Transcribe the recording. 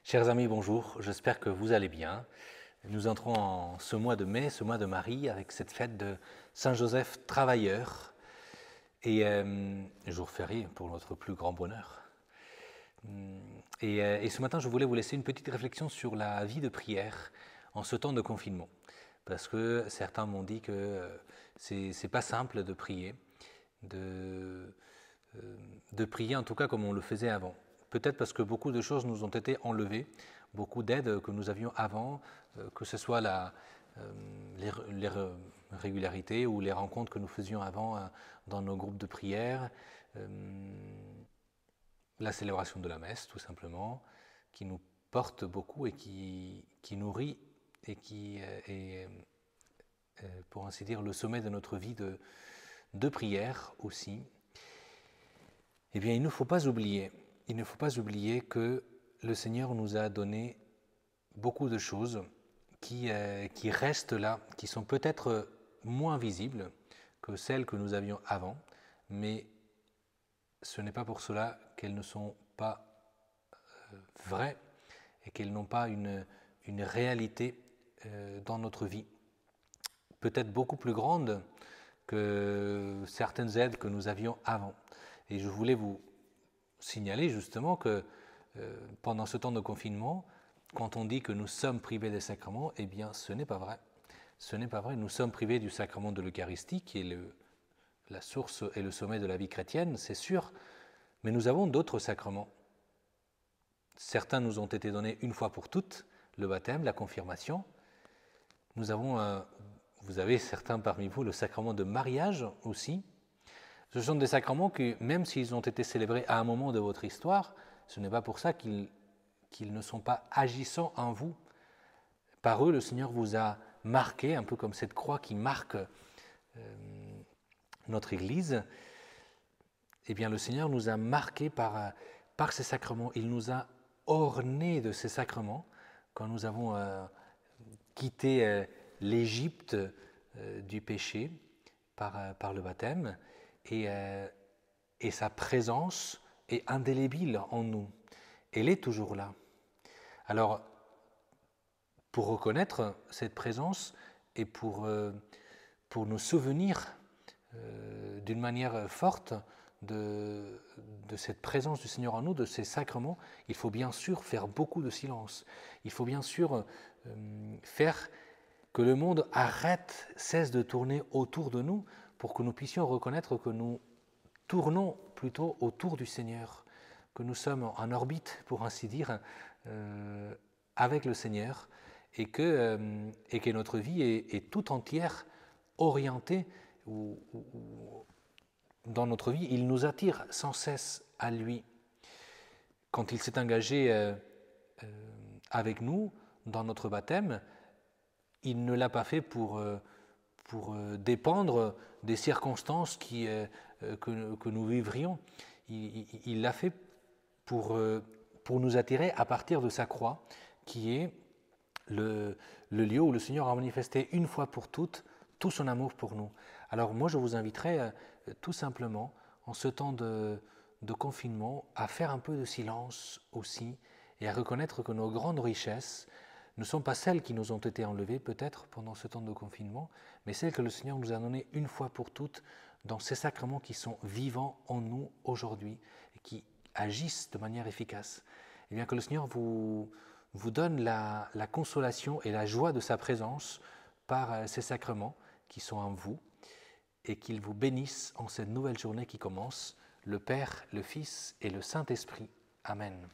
Chers amis, bonjour, j'espère que vous allez bien. Nous entrons en ce mois de mai, ce mois de Marie, avec cette fête de Saint-Joseph travailleur et jour férié pour notre plus grand bonheur. Et ce matin, je voulais vous laisser une petite réflexion sur la vie de prière en ce temps de confinement. Parce que certains m'ont dit que c'est pas simple de prier, de prier en tout cas comme on le faisait avant. Peut-être parce que beaucoup de choses nous ont été enlevées, beaucoup d'aides que nous avions avant, que ce soit les régularités ou les rencontres que nous faisions avant dans nos groupes de prière, la célébration de la messe tout simplement, qui nous porte beaucoup et qui nourrit et qui est, pour ainsi dire, le sommet de notre vie de prière aussi. Eh bien, il ne faut pas oublier que le Seigneur nous a donné beaucoup de choses qui restent là, qui sont peut-être moins visibles que celles que nous avions avant, mais ce n'est pas pour cela qu'elles ne sont pas vraies et qu'elles n'ont pas une réalité dans notre vie. Peut-être beaucoup plus grande que certaines aides que nous avions avant. Et je voulais vous signaler justement que pendant ce temps de confinement, quand on dit que nous sommes privés des sacrements, eh bien ce n'est pas vrai. Ce n'est pas vrai. Nous sommes privés du sacrement de l'Eucharistie, qui est la source et le sommet de la vie chrétienne, c'est sûr, mais nous avons d'autres sacrements. Certains nous ont été donnés une fois pour toutes, le baptême, la confirmation. Nous avons, vous avez certains parmi vous, le sacrement de mariage aussi. Ce sont des sacrements qui, même s'ils ont été célébrés à un moment de votre histoire, ce n'est pas pour ça qu'ils ne sont pas agissants en vous. Par eux, le Seigneur vous a marqué, un peu comme cette croix qui marque notre Église. Eh bien, le Seigneur nous a marqués par ces sacrements. Il nous a ornés de ces sacrements quand nous avons quitté l'Égypte du péché par le baptême. Et sa présence est indélébile en nous. Elle est toujours là. Alors, pour reconnaître cette présence et pour nous souvenir d'une manière forte de cette présence du Seigneur en nous, de ces sacrements, il faut bien sûr faire beaucoup de silence. Il faut bien sûr faire que le monde cesse de tourner autour de nous pour que nous puissions reconnaître que nous tournons plutôt autour du Seigneur, que nous sommes en orbite, pour ainsi dire, avec le Seigneur, et que notre vie est tout entière orientée, dans notre vie, il nous attire sans cesse à lui. Quand il s'est engagé avec nous dans notre baptême, il ne l'a pas fait pour dépendre des circonstances que nous vivrions. Il l'a fait pour nous attirer à partir de sa croix, qui est le lieu où le Seigneur a manifesté une fois pour toutes tout son amour pour nous. Alors moi, je vous inviterai tout simplement, en ce temps de confinement, à faire un peu de silence aussi et à reconnaître que nos grandes richesses ne sont pas celles qui nous ont été enlevées peut-être pendant ce temps de confinement, mais celles que le Seigneur nous a données une fois pour toutes dans ces sacrements qui sont vivants en nous aujourd'hui et qui agissent de manière efficace. Et bien que le Seigneur vous donne la consolation et la joie de sa présence par ces sacrements qui sont en vous et qu'il vous bénisse en cette nouvelle journée qui commence, le Père, le Fils et le Saint-Esprit. Amen.